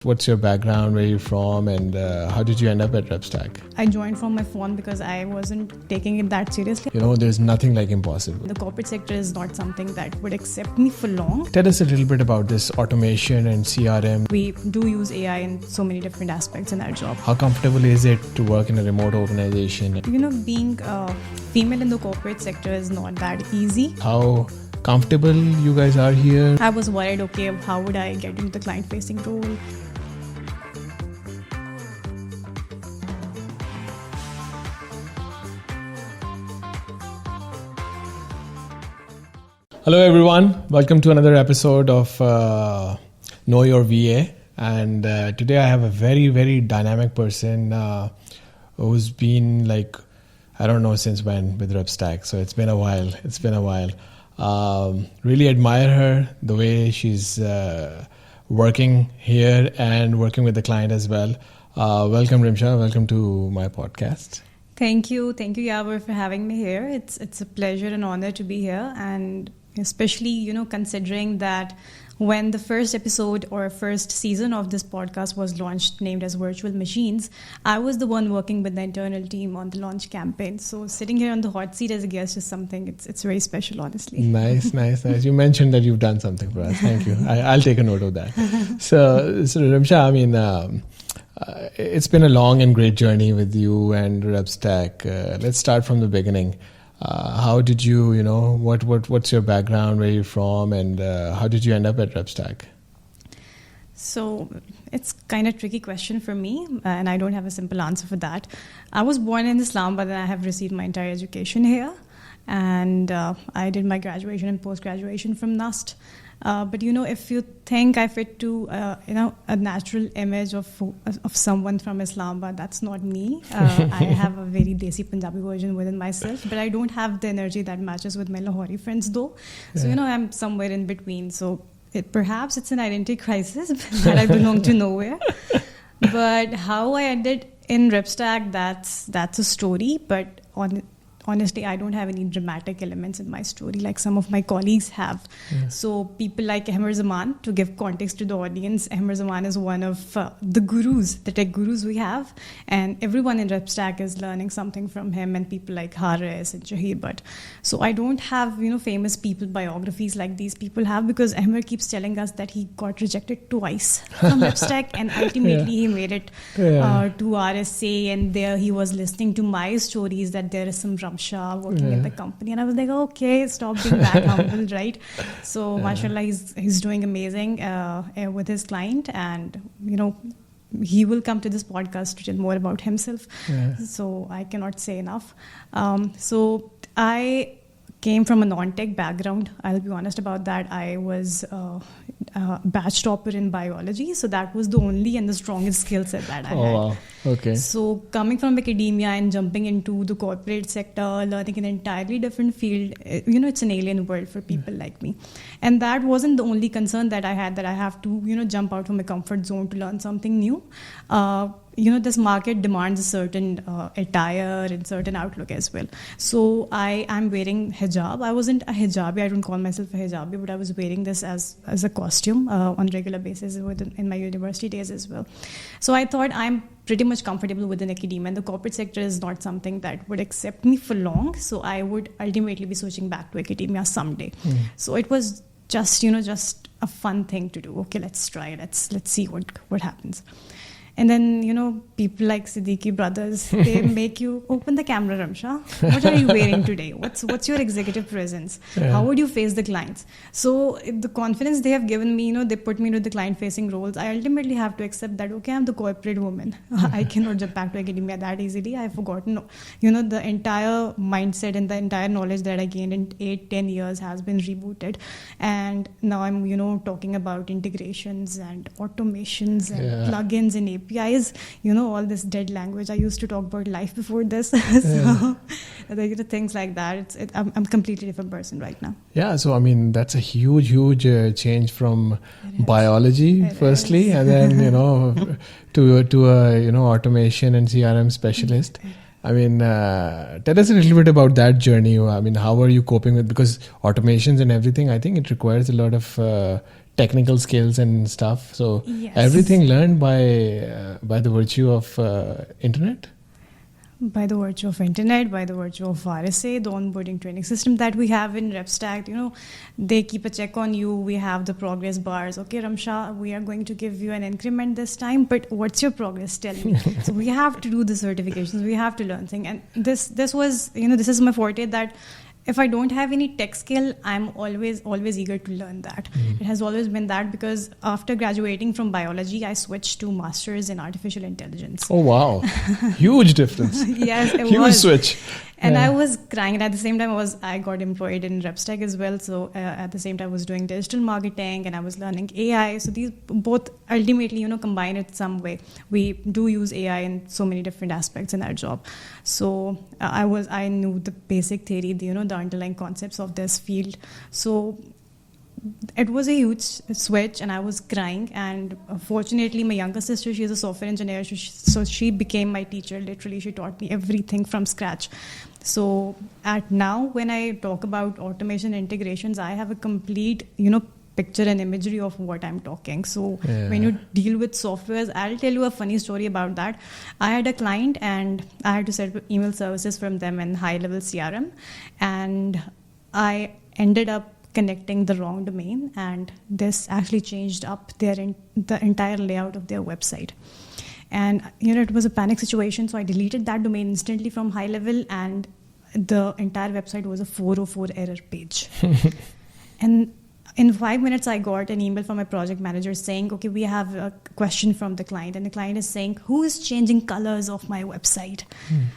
What's your background, where you're from, and how did you end up at RepStack? I joined from my phone because I wasn't taking it that seriously. There's nothing like impossible. The corporate sector is not something that would accept me for long. Tell us a little bit about this automation and CRM. We do use AI in so many different aspects in our job. How comfortable is it to work in a remote organization? Being a female in the corporate sector is not that easy. How comfortable you guys are here? I was worried, okay, how would I get into the client-facing role? Hello everyone, welcome to another episode of Know Your VA, and today I have a very dynamic person who's been I don't know since when with RepStack, so it's been a while. Really admire her, the way she's working here and working with the client as well. Welcome Rumsha, welcome to my podcast. Thank you Yavor, for having me here. It's a pleasure and honor to be here, and especially, considering that when the first episode or first season of this podcast was launched, named as Virtual Machines, I was the one working with the internal team on the launch campaign. So sitting here on the hot seat as a guest is something, it's very special, honestly. Nice. You mentioned that you've done something for us. Thank you. I'll take a note of that. So Rumsha, it's been a long and great journey with you and RepStack. Let's start from the beginning. How did you, what's your background, where you're from, and how did you end up at RepStack? So it's kind of tricky question for me, and I don't have a simple answer for that. I was born in Islamabad, and I have received my entire education here, and I did my graduation and post-graduation from NUST. But if you think I fit to a natural image of someone from Islamabad, that's not me. I have a very desi Punjabi version within myself, but I don't have the energy that matches with my Lahori friends though. So I'm somewhere in between. So perhaps it's an identity crisis that I belong to nowhere. But how I ended in RepStack, that's a story. But honestly, I don't have any dramatic elements in my story like some of my colleagues have. Yeah. So people like Ahmed Zaman, to give context to the audience, Ahmed Zaman is one of the gurus, the tech gurus we have. And everyone in RepStack is learning something from him, and people like Haris and Shahir Bhatt. So I don't have, famous people biographies like these people have, because Ahmed keeps telling us that he got rejected twice from RepStack, and ultimately he made it to RSA, and there he was listening to my stories that there is some Rumsha working in the company, and I was like, okay, stop being that humble, right? So mashallah, he's doing amazing with his client, and he will come to this podcast to tell more about himself. So I cannot say enough. So I came from a non-tech background. I'll be honest about that. I was a batch topper in biology, so that was the only and the strongest skill set that I had. Wow. Okay. So coming from academia and jumping into the corporate sector, learning an entirely different field, it's an alien world for people like me. And that wasn't the only concern that I had, that I have to, jump out from my comfort zone to learn something new. This market demands a certain attire and certain outlook as well. So I am wearing hijab. I wasn't a hijabi. I don't call myself a hijabi, but I was wearing this as a costume on regular basis in my university days as well. So I thought I'm pretty much comfortable within academia, and the corporate sector is not something that would accept me for long. So I would ultimately be switching back to academia someday. So it was just a fun thing to do. Okay, let's try it. Let's see what happens. And then, people like Siddiqui brothers, they make you open the camera, Rumsha. What are you wearing today? What's your executive presence? How would you face the clients? So the confidence they have given me, they put me into the client-facing roles. I ultimately have to accept that, okay, I'm the corporate woman. I cannot jump back to academia that easily. I've forgotten, the entire mindset and the entire knowledge that I gained in 8-10 years has been rebooted. And now I'm, talking about integrations and automations and plugins and APIs, all this dead language. I used to talk about life before this. So things like that. I'm a completely different person right now. Yeah, so that's a huge change from biology, firstly, and then to automation and CRM specialist. Tell us a little bit about that journey. How are you coping with, because automations and everything, I think it requires a lot of technical skills and stuff. So Yes. everything learned by the virtue of internet. By the virtue of internet, by the virtue of RSA, the onboarding training system that we have in RepStack, they keep a check on you. We have the progress bars. Okay, Rumsha, we are going to give you an increment this time, but what's your progress? Tell me. So we have to do the certifications. We have to learn things. And this was, this is my forte, that if I don't have any tech skill, I'm always eager to learn that. It has always been that, because after graduating from biology, I switched to masters in artificial intelligence. Oh, wow. Huge difference. Yes, it Huge was. switch. And Yeah. I was crying. And at the same time, I got employed in RepStack as well. So at the same time, I was doing digital marketing and I was learning AI. So these both ultimately, combine in some way. We do use AI in so many different aspects in our job. So I knew the basic theory, the underlying concepts of this field. So it was a huge switch and I was crying. And fortunately, my younger sister, she is a software engineer. So she became my teacher. Literally, she taught me everything from scratch. So at now, when I talk about automation integrations, I have a complete, picture and imagery of what I'm talking. So when you deal with softwares, I'll tell you a funny story about that. I had a client and I had to set up email services from them in high-level CRM. And I ended up connecting the wrong domain, and this actually changed up the entire layout of their website. And it was a panic situation, so I deleted that domain instantly from high level, and the entire website was a 404 error page. And in 5 minutes, I got an email from my project manager saying, okay, we have a question from the client. And the client is saying, who is changing colors of my website?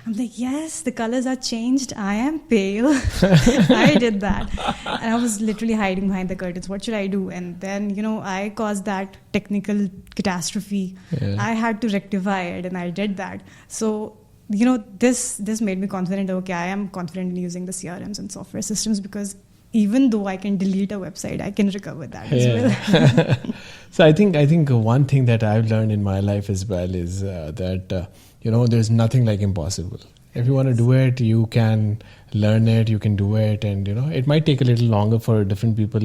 I'm like, yes, the colors are changed. I am pale. I did that. And I was literally hiding behind the curtains. What should I do? And then, I caused that technical catastrophe. Yeah. I had to rectify it, and I did that. So, this made me confident. Okay, I am confident in using the CRMs and software systems, because even though I can delete a website, I can recover that as well. So I think one thing that I've learned in my life as well is that, there's nothing like impossible. If you want to do it, you can learn it, you can do it. And, it might take a little longer for different people.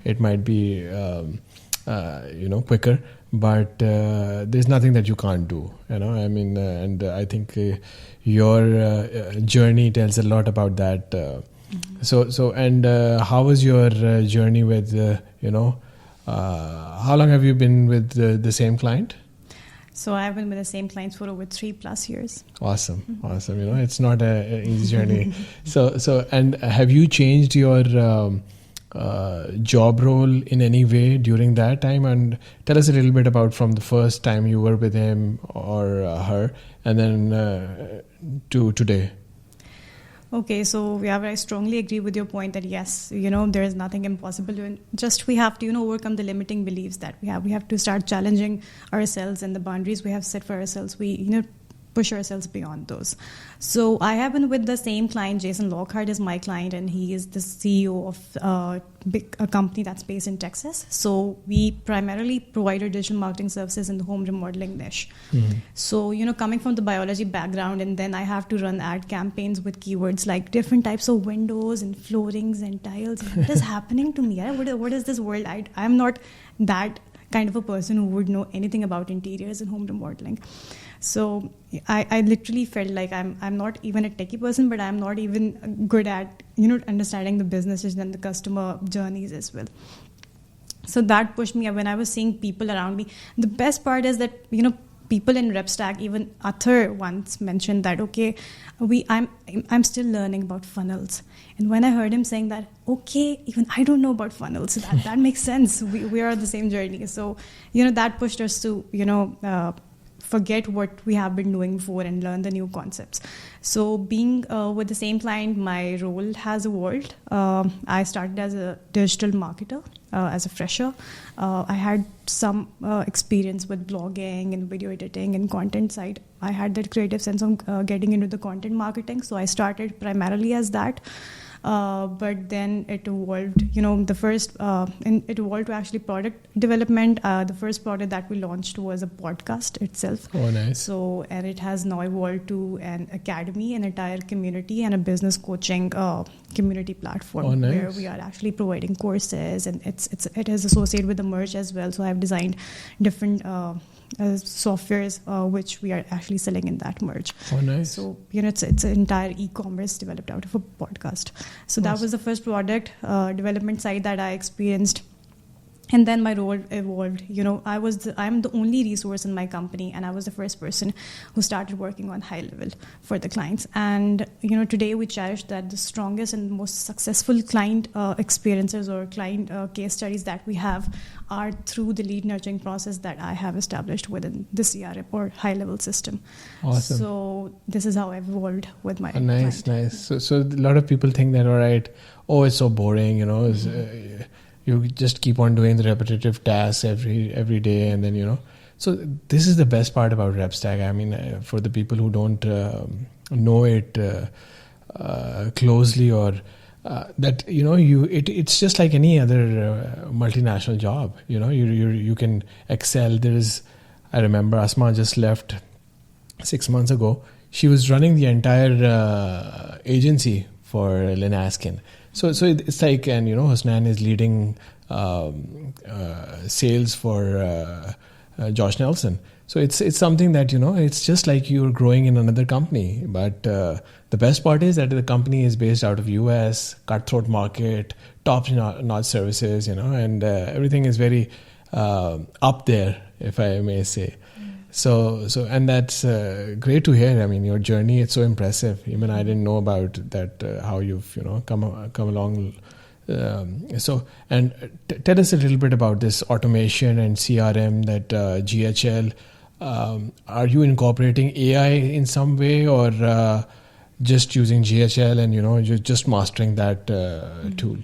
It might be, quicker. But there's nothing that you can't do, and I think your journey tells a lot about that. How was your journey with, how long have you been with the same client? So I've been with the same clients for over 3+ years. Awesome. It's not an easy journey. And have you changed your job role in any way during that time? And tell us a little bit about from the first time you were with him or her, and then to today. Okay, so I strongly agree with your point that yes, there is nothing impossible. Just we have to, overcome the limiting beliefs that we have. We have to start challenging ourselves and the boundaries we have set for ourselves. We, push ourselves beyond those. So I have been with the same client. Jason Lockhart is my client, and he is the CEO of a company that's based in Texas. So we primarily provide our digital marketing services in the home remodeling niche. So, coming from the biology background, and then I have to run ad campaigns with keywords like different types of windows and floorings and tiles. What is happening to me? What is this world? I'm not that kind of a person who would know anything about interiors and home remodeling. So I literally felt like I'm not even a techie person, but I'm not even good at, understanding the businesses and the customer journeys as well. So that pushed me when I was seeing people around me. The best part is that, people in RepStack, even Athar once mentioned that, okay, I'm still learning about funnels. And when I heard him saying that, okay, even I don't know about funnels, that makes sense. We are on the same journey. So, that pushed us to, forget what we have been doing before and learn the new concepts. So being with the same client, my role has evolved. I started as a digital marketer, as a fresher. I had some experience with blogging and video editing and content side. I had that creative sense of getting into the content marketing. So I started primarily as that. but then it evolved. It evolved to actually product development. The first product that we launched was a podcast itself. Oh, nice. So, and it has now evolved to an academy, an entire community, and a business coaching community platform. Oh, nice. Where we are actually providing courses, and it is associated with the merge as well. So I've designed different softwares which we are actually selling in that merge. Oh, nice. So it's an entire e-commerce developed out of a podcast. So that was the first product development side that I experienced. And then my role evolved. I'm the only resource in my company, and I was the first person who started working on high level for the clients. And today we cherish that the strongest and most successful client experiences or client case studies that we have are through the lead nurturing process that I have established within the CRM or high level system. Awesome. So this is how I've evolved with my nice. client. So a lot of people think that, all right, it's so boring, you just keep on doing the repetitive tasks every day, and then So this is the best part about RepStack. I mean, for the people who don't know it closely, or that it's just like any other multinational job. You can excel. I remember Asma just left 6 months ago. She was running the entire agency for Linaskin. So it's like, and Husnan is leading sales for Josh Nelson. So it's something that it's just like you're growing in another company. But the best part is that the company is based out of US, cutthroat market, top-notch services, and everything is very up there, if I may say. So and that's great to hear. I mean, your journey, it's so impressive. Even I didn't know about that, how you've come along. Tell us a little bit about this automation and CRM, that GHL. Are you incorporating AI in some way, or just using GHL and you're just mastering that tool?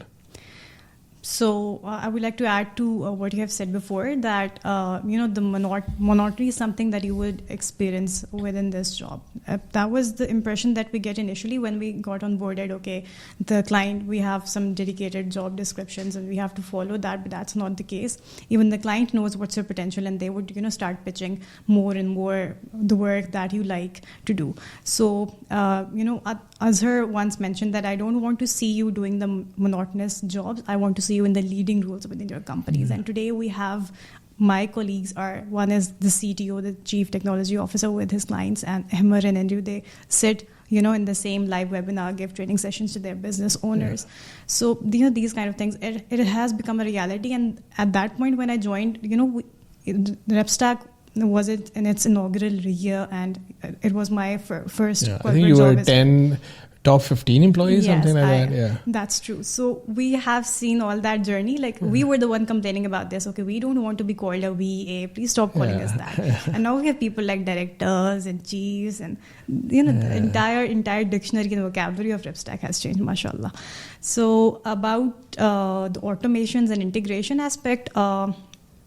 So I would like to add to what you have said before, that the monotony is something that you would experience within this job. That was the impression that we get initially when we got onboarded. Okay, the client, we have some dedicated job descriptions and we have to follow that, but that's not the case. Even the client knows what's your potential, and they would start pitching more and more the work that you like to do. So Azhar once mentioned that I don't want to see you doing the monotonous jobs. I want to see you in the leading roles within your companies. Mm-hmm. And today we have my colleagues one is the CTO, the Chief Technology Officer with his clients, and Hemmer and Andrew, they sit in the same live webinar, give training sessions to their business owners. Yeah. So these kind of things, it has become a reality. And at that point when I joined, RepStack was it in its inaugural year, and it was my first corporate job. I think you were top 15 employees, yes, something like that. Yeah, that's true. So we have seen all that journey. Like we were the one complaining about this. Okay, we don't want to be called a VA. Please stop calling us that. And now we have people like directors and chiefs, and the entire dictionary and vocabulary of RepStack has changed, mashallah. So about the automations and integration aspect.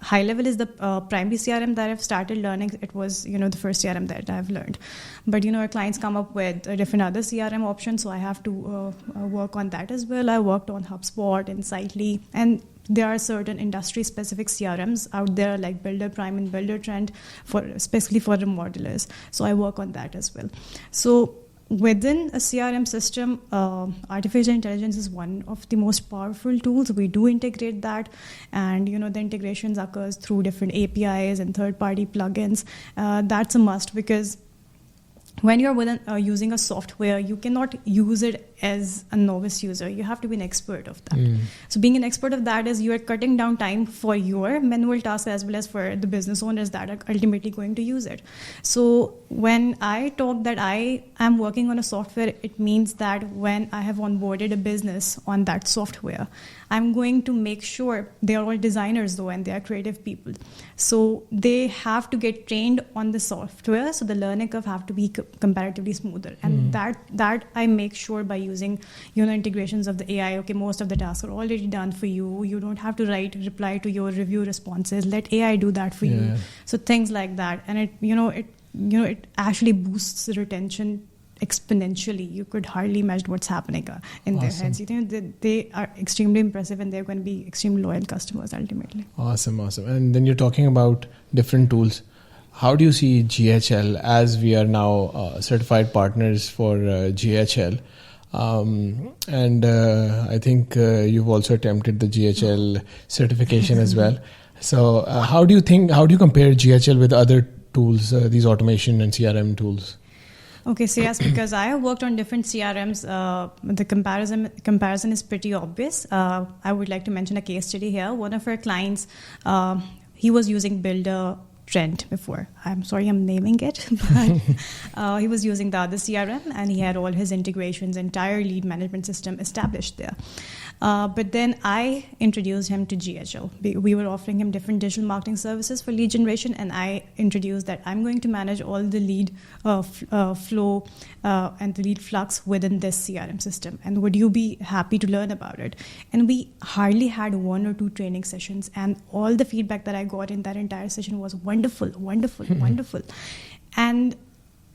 High level is the primary CRM that I've started learning. It was, the first CRM that I've learned. But, our clients come up with different other CRM options, so I have to work on that as well. I worked on HubSpot and Sitely, and there are certain industry-specific CRMs out there like Builder Prime and Builder Trend, especially for remodelers. So I work on that as well. So within a CRM system, artificial intelligence is one of the most powerful tools. We do integrate that, and the integrations occurs through different APIs and third-party plugins. That's a must, because when you're using a software, you cannot use it as a novice user. You have to be an expert of that. So being an expert of that is you are cutting down time for your manual tasks as well as for the business owners that are ultimately going to use it. So when I talk that I am working on a software, it means that when I have onboarded a business on that software, I'm going to make sure they are all designers though, and they are creative people. So they have to get trained on the software. So the learning curve have to be comparatively smoother. And that I make sure by using integrations of the AI. Okay, most of the tasks are already done for you. You don't have to reply to your review responses. Let AI do that for you. So things like that, and it actually boosts the retention exponentially. You could hardly imagine what's happening in their heads. You know, they are extremely impressive, and they're going to be extremely loyal customers ultimately. Awesome. And then you're talking about different tools. How do you see GHL, as we are now certified partners for GHL? And I think you've also attempted the GHL certification as well. So how do you compare GHL with other tools, these automation and CRM tools? Okay, so yes, because I have worked on different CRMs, the comparison is pretty obvious. I would like to mention a case study here. One of our clients, he was using Builder Trend before. I'm sorry I'm naming it, but he was using the other CRM, and he had all his integrations, entire lead management system established there. But then I introduced him to GHL. We were offering him different digital marketing services for lead generation, and I introduced that I'm going to manage all the lead flow and the lead flux within this CRM system. And would you be happy to learn about it? And we hardly had 1 or 2 training sessions, and all the feedback that I got in that entire session was wonderful. And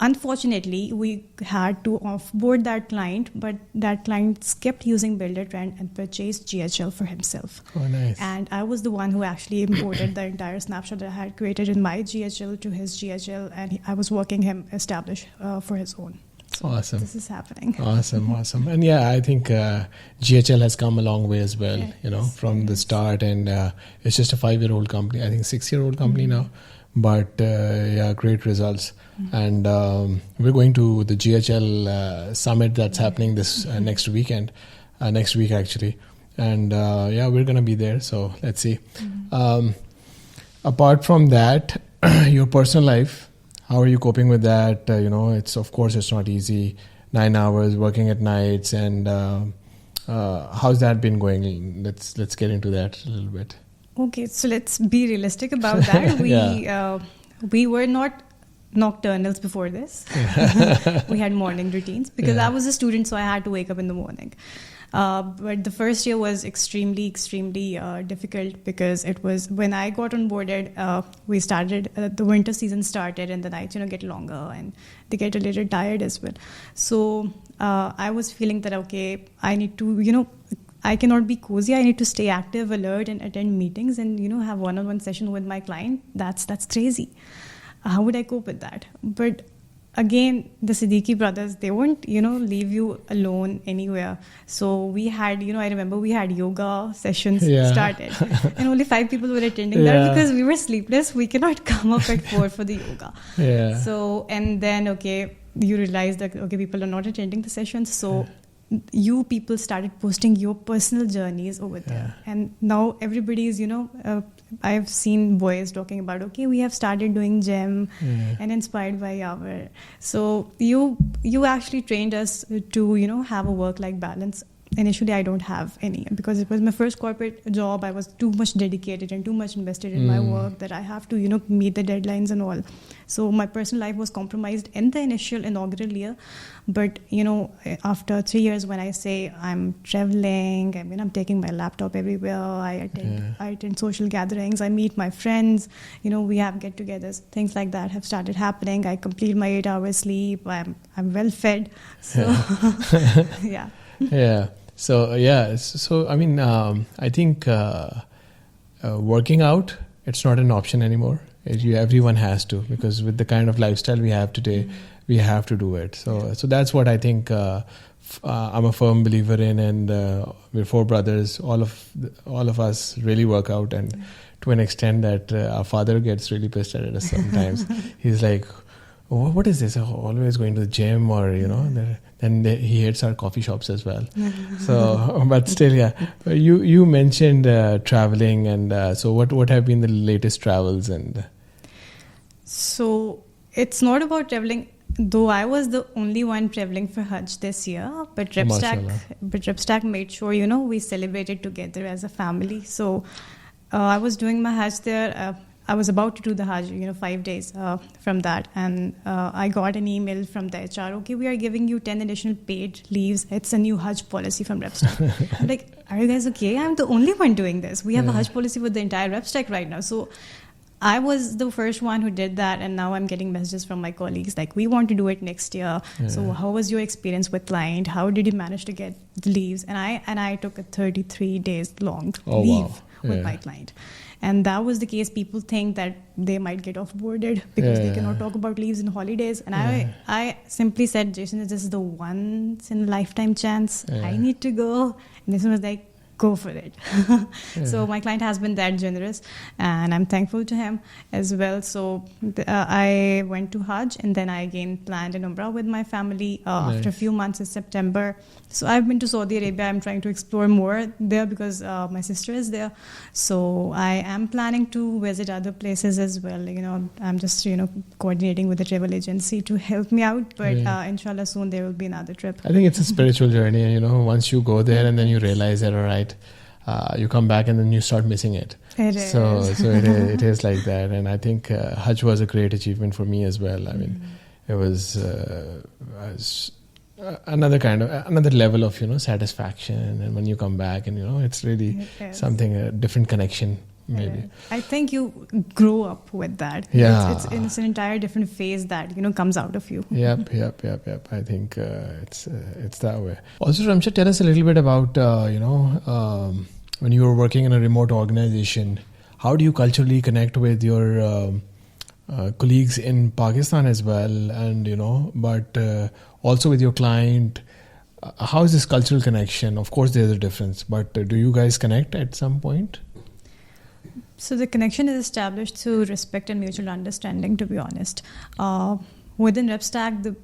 unfortunately, we had to offboard that client, but that client kept using Builder Trend and purchased GHL for himself. Oh, nice. And I was the one who actually imported the entire snapshot that I had created in my GHL to his GHL, and I was working him establish for his own. So awesome. This is happening. Awesome. And yeah, I think GHL has come a long way as well, from the start, and it's just a 5-year-old company, I think 6-year-old company now. But great results. And we're going to the GHL summit that's happening this next week actually. And we're going to be there. So let's see. Apart from that, your personal life, how are you coping with that? It's not easy. 9 hours working at nights, and how's that been going? Let's get into that a little bit. Okay, so let's be realistic about that. We were not nocturnals before this. We had morning routines because I was a student, so I had to wake up in the morning. But the first year was extremely difficult because it was when I got onboarded. We started the winter season started, and the nights get longer, and they get a little tired as well. So I was feeling that I need to I cannot be cozy. I need to stay active, alert, and attend meetings, and have one-on-one session with my client. That's crazy. How would I cope with that? But again, the Siddiqui brothers, they won't leave you alone anywhere. So we had I remember we had yoga sessions started, and only 5 people were attending that because we were sleepless. We cannot come up at 4 for the yoga. So and then you realize that people are not attending the sessions. So you people started posting your personal journeys over there, and now everybody is I've seen boys talking about we have started doing gym and inspired by our. So you actually trained us to have a work-life balance. Initially, I don't have any because it was my first corporate job. I was too much dedicated and too much invested in my work that I have to meet the deadlines and all. So my personal life was compromised in the initial inaugural year. But after 3 years, when I say I'm traveling, I'm taking my laptop everywhere. I attend social gatherings. I meet my friends. We have get-togethers. Things like that have started happening. I complete my 8 hours sleep. I'm well fed. So So I think working out, it's not an option anymore. Everyone has to, because with the kind of lifestyle we have today, we have to do it. So that's what I think I'm a firm believer in, and we're 4 brothers. All of us really work out, and to an extent that our father gets really pissed at us sometimes. He's like, what is this? Always going to the gym, or then he hates our coffee shops as well. So, but still, you mentioned traveling, and so what have been the latest travels? And so it's not about traveling, though I was the only one traveling for Hajj this year. But Repstack made sure we celebrated together as a family. So I was doing my Hajj there. I was about to do the Hajj, 5 days from that. And I got an email from the HR, we are giving you 10 additional paid leaves. It's a new Hajj policy from Repstack. I'm like, are you guys okay? I'm the only one doing this. We have a Hajj policy with the entire Repstack right now. So I was the first one who did that, and now I'm getting messages from my colleagues like, we want to do it next year. So how was your experience with client? How did you manage to get the leaves? And I took a 33 days long leave with my client. And that was the case. People think that they might get offboarded because they cannot talk about leaves and holidays. And I simply said, Jason, this is the once in a lifetime chance. I need to go. And this was like, go for it. So my client has been that generous, and I'm thankful to him as well. So I went to Hajj, and then I again planned an Umrah with my family after a few months in September. So I've been to Saudi Arabia. I'm trying to explore more there because my sister is there. So I am planning to visit other places as well. I'm just, coordinating with the travel agency to help me out. But inshallah, soon there will be another trip. I think it's a spiritual journey. And, once you go there and then you realize that, all right, you come back and then you start missing it. So it is like that. And I think Hajj was a great achievement for me as well. I mean, it was another level of satisfaction, and when you come back and it's really something, a different connection maybe. I think you grow up with that. It's an entire different phase that comes out of you. Yep. I think it's that way. Also, Rumsha, tell us a little bit about when you were working in a remote organization, how do you culturally connect with your colleagues in Pakistan as well, and but also with your client? How is this cultural connection? Of course, there's a difference, but do you guys connect at some point? So the connection is established through respect and mutual understanding, to be honest. Within RepStack,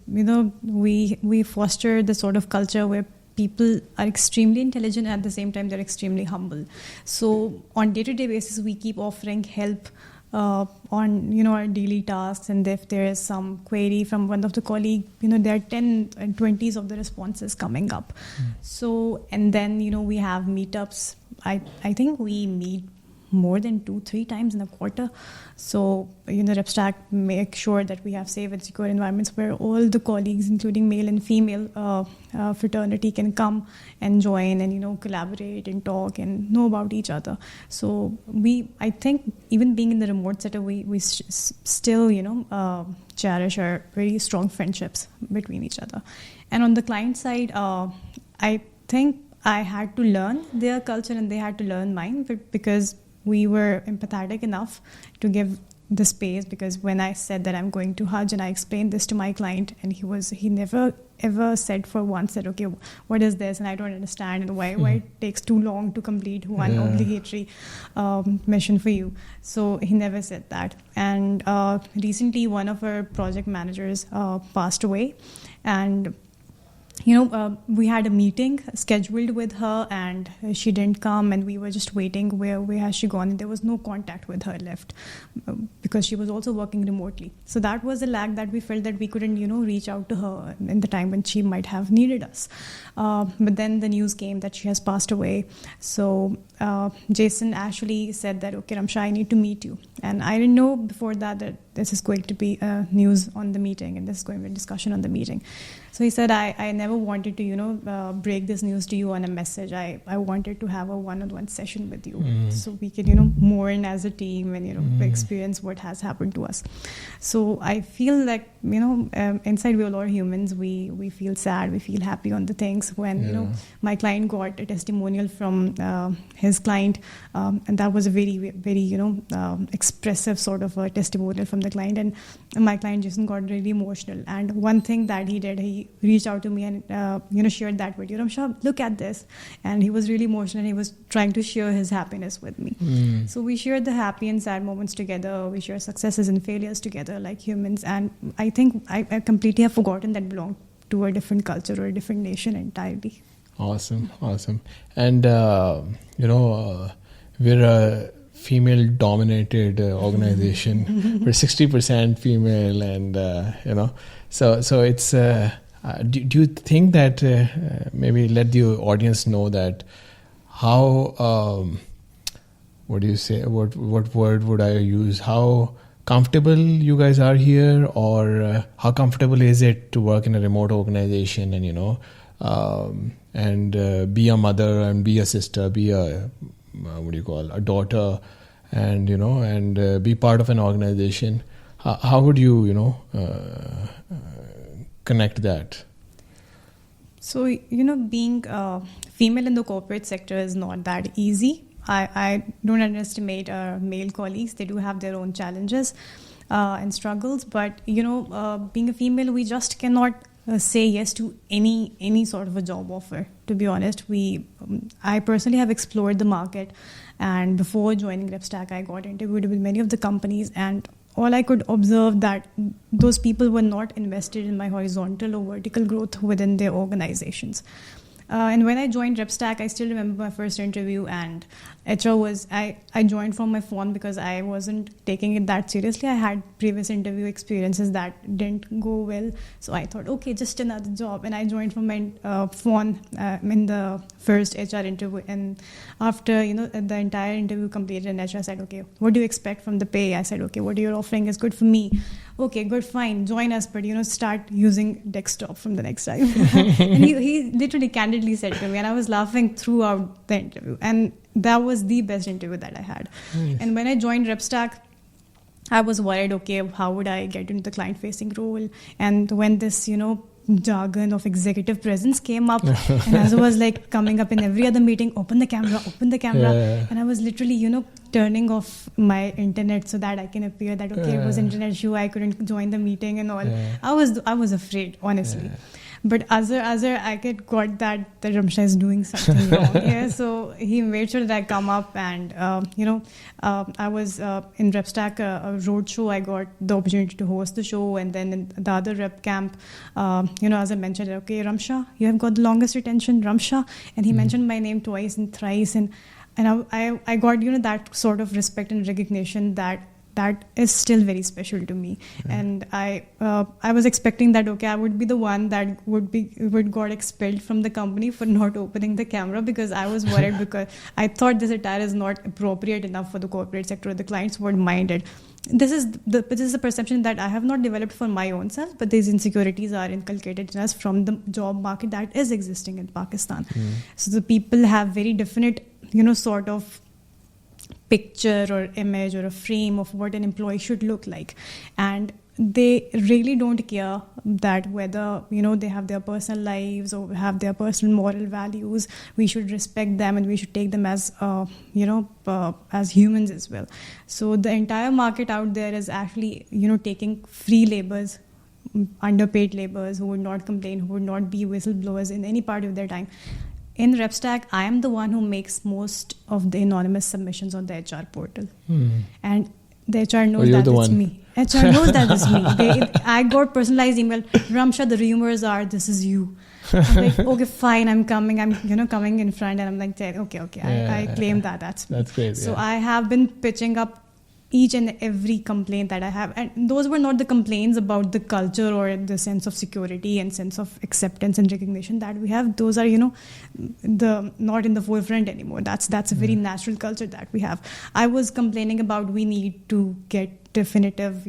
we foster the sort of culture where people are extremely intelligent, and at the same time they're extremely humble. So on day-to-day basis, we keep offering help on our daily tasks, and if there is some query from one of the colleagues, there are 10 and 20s of the responses coming up. So, and then we have meetups. I think we meet more than 2-3 times in a quarter. So, RepStack make sure that we have safe and secure environments where all the colleagues, including male and female fraternity, can come and join and, collaborate and talk and know about each other. So I think even being in the remote setup, we still, cherish our very strong friendships between each other. And on the client side, I think I had to learn their culture and they had to learn mine, because we were empathetic enough to give the space. Because when I said that I'm going to Hajj and I explained this to my client, and he never ever said for once that, okay, what is this, and I don't understand, and why it takes too long to complete one obligatory mission for you. So he never said that. And recently one of our project managers passed away, and we had a meeting scheduled with her, and she didn't come, and we were just waiting, where has she gone? And there was no contact with her left, because she was also working remotely. So that was a lag that we felt that we couldn't, reach out to her in the time when she might have needed us. But then the news came that she has passed away. So Jason actually said that, okay, Rumsha, I need to meet you. And I didn't know before that this is going to be news on the meeting, and this is going to be a discussion on the meeting. So he said, I never wanted to, break this news to you on a message. I wanted to have a one-on-one session with you, so we could, mourn as a team and, experience what has happened to us. So I feel like, inside we all are humans. We feel sad, we feel happy on the things. When, my client got a testimonial from his client, and that was a very, very, expressive sort of a testimonial from the client. And my client Jason got really emotional. And one thing that he did, he reached out to me and shared that video. Rumsha, look at this. And he was really emotional, and he was trying to share his happiness with me. So we shared the happy and sad moments together. We share successes and failures together like humans. And I think I completely have forgotten that belong to a different culture or a different nation entirely. Awesome. And we're a female-dominated organization. We're 60% female, and so it's. Do you think that maybe let the audience know that how? What do you say? What word would I use? How comfortable you guys are here, or how comfortable is it to work in a remote organization and be a mother and be a sister, be a a daughter, and be part of an organization. How would you connect that? So, being female in the corporate sector is not that easy. I don't underestimate male colleagues. They do have their own challenges and struggles. But, being a female, we just cannot say yes to any sort of a job offer. To be honest, I personally have explored the market. And before joining RepStack, I got interviewed with many of the companies, and all I could observe that those people were not invested in my horizontal or vertical growth within their organizations. And when I joined RepStack, I still remember my first interview, and HR was, I joined from my phone because I wasn't taking it that seriously. I had previous interview experiences that didn't go well. So I thought, okay, just another job. And I joined from my phone in the first HR interview. And after, the entire interview completed, and HR said, okay, what do you expect from the pay? I said, okay, what you're offering is good for me. Okay, good, fine, join us, but start using desktop from the next time. And he literally candidly said to me, and I was laughing throughout the interview. And that was the best interview that I had. Nice. And when I joined RepStack, I was worried, okay, how would I get into the client-facing role? And when this, jargon of executive presence came up, and as it was like coming up in every other meeting, open the camera. Yeah. And I was literally, turning off my internet so that I can appear that, okay, it was internet issue, I couldn't join the meeting and all. Yeah. I was afraid, honestly. Yeah. But as I got that Rumsha is doing something wrong. Yeah, so he made sure that I come up, and I was in RepStack, a road show. I got the opportunity to host the show, and then in the other rep camp, as I mentioned, okay, Rumsha, you have got the longest retention, Rumsha, and he mentioned my name twice and thrice, and I got that sort of respect and recognition that is still very special to me. Yeah. And I was expecting that, okay, I would be the one that would got expelled from the company for not opening the camera, because I was worried because I thought this attire is not appropriate enough for the corporate sector. The clients weren't minded. This is the perception that I have not developed for my own self, but these insecurities are inculcated in us from the job market that is existing in Pakistan. So the people have very definite, sort of picture or image or a frame of what an employee should look like, and they really don't care that whether they have their personal lives or have their personal moral values. We should respect them, and we should take them as as humans as well. So the entire market out there is actually taking free laborers, underpaid laborers who would not complain, who would not be whistleblowers in any part of their time. In RepStack, I am the one who makes most of the anonymous submissions on the HR portal. And the HR knows that it's me. HR knows that it's me. I got personalized email, Rumsha, the rumors are this is you. I'm like, okay, fine, I'm coming. I'm coming in front, and I'm like, okay, I claim that. That's great. So I have been pitching up each and every complaint that I have. And those were not the complaints about the culture or the sense of security and sense of acceptance and recognition that we have. Those are, not in the forefront anymore. That's a very natural culture that we have. I was complaining about we need to get definitive,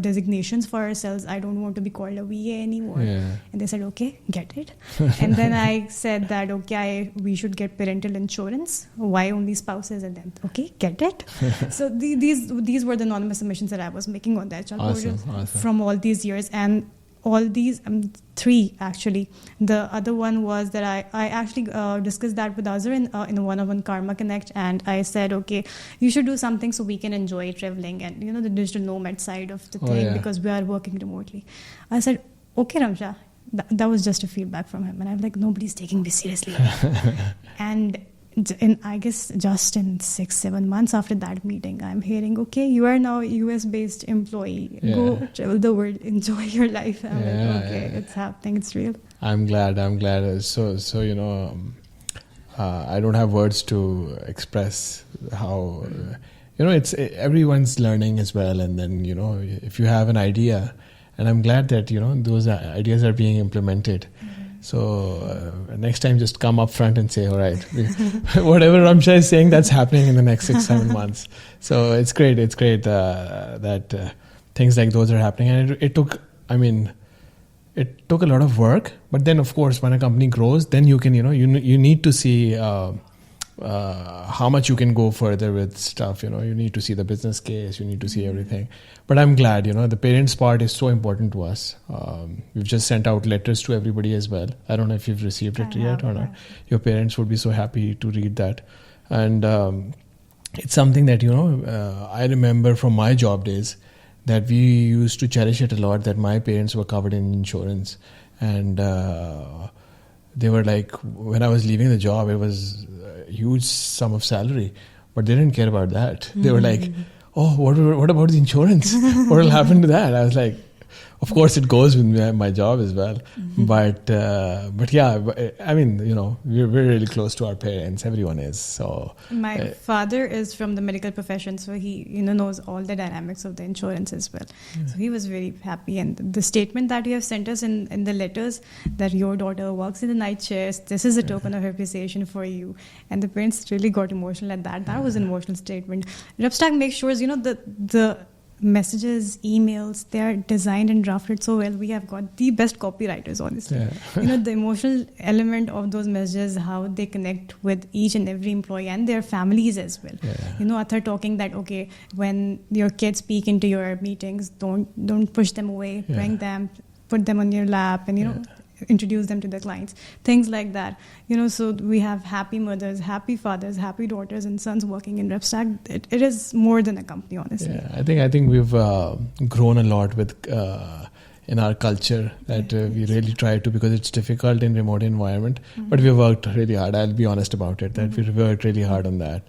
designations for ourselves. I don't want to be called a VA anymore. Yeah. And they said, okay, get it. And then I said that, okay, we should get parental insurance. Why only spouses? And then, okay, get it. So these were the anonymous submissions that I was making on the HR portal from all these years. And all these, 3 actually. The other one was that I actually discussed that with Azhar in a one-on-one Karma Connect, and I said, okay, you should do something so we can enjoy traveling and the digital nomad side of the thing, because we are working remotely. I said, okay, Rumsha, that was just a feedback from him, and I'm like, nobody's taking me seriously. And I guess just in 6-7 months after that meeting, I'm hearing, okay, you are now a US-based employee. Yeah. Go travel the world, enjoy your life. I'm like, okay, it's happening, it's real. I'm glad. So I don't have words to express how, it's everyone's learning as well. And then, if you have an idea, and I'm glad that, those ideas are being implemented. So next time, just come up front and say, all right, whatever Rumsha is saying, that's happening in the next 6-7 months. So it's great. It's great that things like those are happening. And it took a lot of work. But then, of course, when a company grows, then you can, you need to see how much you can go further with stuff. You need to see the business case, you need to see everything. But I'm glad, the parents part is so important to us. We've just sent out letters to everybody as well. I don't know if you've received it yet or not. Your parents would be so happy to read that. And it's something that, I remember from my job days, that we used to cherish it a lot, that my parents were covered in insurance. And they were like, when I was leaving the job, it was a huge sum of salary, but they didn't care about that. They were like, oh, what about the insurance? What will happen to that? I was like, of course it goes with my job as well. But yeah, I mean, we're really close to our parents. Everyone is. So my father is from the medical profession, so he knows all the dynamics of the insurance as well. So he was very happy. And the statement that you have sent us in the letters, that your daughter works in the night shifts, this is a token of appreciation for you. And the parents really got emotional at that. That was an emotional statement. Repstack makes sure, the messages, emails, they are designed and drafted so well. We have got the best copywriters, honestly. The emotional element of those messages, how they connect with each and every employee and their families as well. Athar talking that, okay, when your kids speak into your meetings, don't push them away, bring them, put them on your lap, and introduce them to the clients, things like that. So we have happy mothers, happy fathers, happy daughters and sons working in Repstack. It is more than a company, honestly. I think we've grown a lot with in our culture, that we really try to, because it's difficult in remote environment, but we worked really hard. I'll be honest about it, that we worked really hard on that.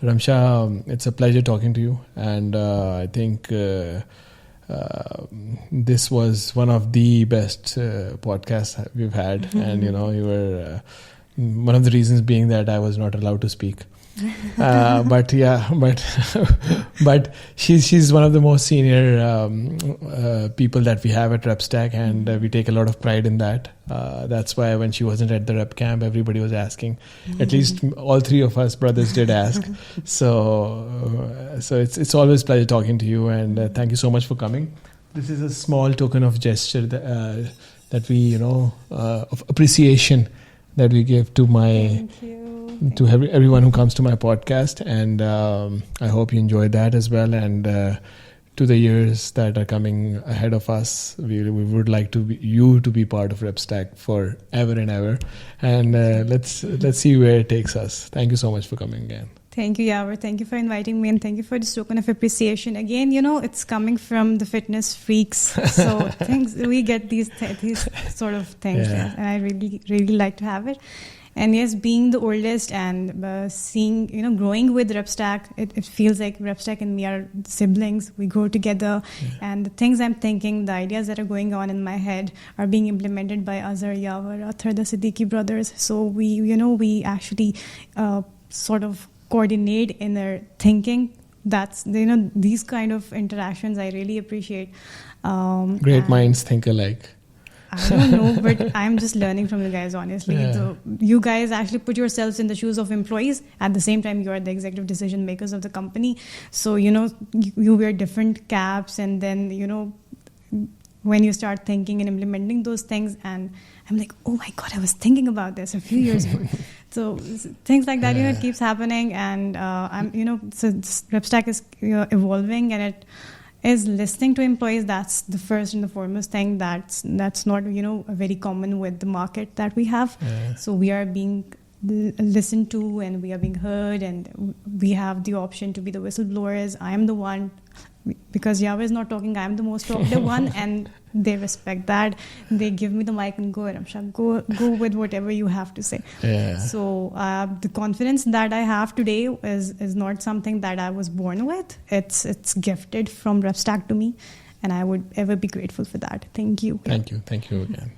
Rumsha, it's a pleasure talking to you, and I think this was one of the best podcasts we've had. And you were one of the reasons being that I was not allowed to speak. But she's one of the most senior people that we have at Repstack, and we take a lot of pride in that. That's why when she wasn't at the rep camp, everybody was asking. At least all three of us brothers did ask. So it's always a pleasure talking to you, and thank you so much for coming. This is a small token of gesture that we of appreciation that we give to everyone who comes to my podcast, and I hope you enjoyed that as well. And to the years that are coming ahead of us, we would like you to be part of Repstack forever and ever. And let's see where it takes us. Thank you so much for coming again. Thank you, Yavar. Thank you for inviting me, and thank you for this token of appreciation. Again, it's coming from the fitness freaks. So we get these sort of things, and I really, really like to have it. And yes, being the oldest and seeing, growing with Repstack, it feels like Repstack and me are siblings. We grow together, and the things I'm thinking, the ideas that are going on in my head are being implemented by Azhar, Yavar, Athar, the Siddiqui brothers. So we actually sort of coordinate in their thinking. That's, these kind of interactions I really appreciate. Great minds think alike. I don't know, but I'm just learning from you guys, honestly. So you guys actually put yourselves in the shoes of employees. At the same time, you are the executive decision makers of the company. So, you wear different caps, and then, when you start thinking and implementing those things, and I'm like, oh my God, I was thinking about this a few years ago. So things like that, it keeps happening. And so Repstack is evolving, and it is listening to employees. That's the first and the foremost thing. That's not very common with the market that we have. So we are being listened to, and we are being heard, and we have the option to be the whistleblowers. I am the one, because Yahweh is not talking, I am the most talkative one, and they respect that. They give me the mic and go, Rumsha, go with whatever you have to say. So the confidence that I have today is not something that I was born with. It's gifted from Repstack to me, and I would ever be grateful for that. Thank you. Thank you again.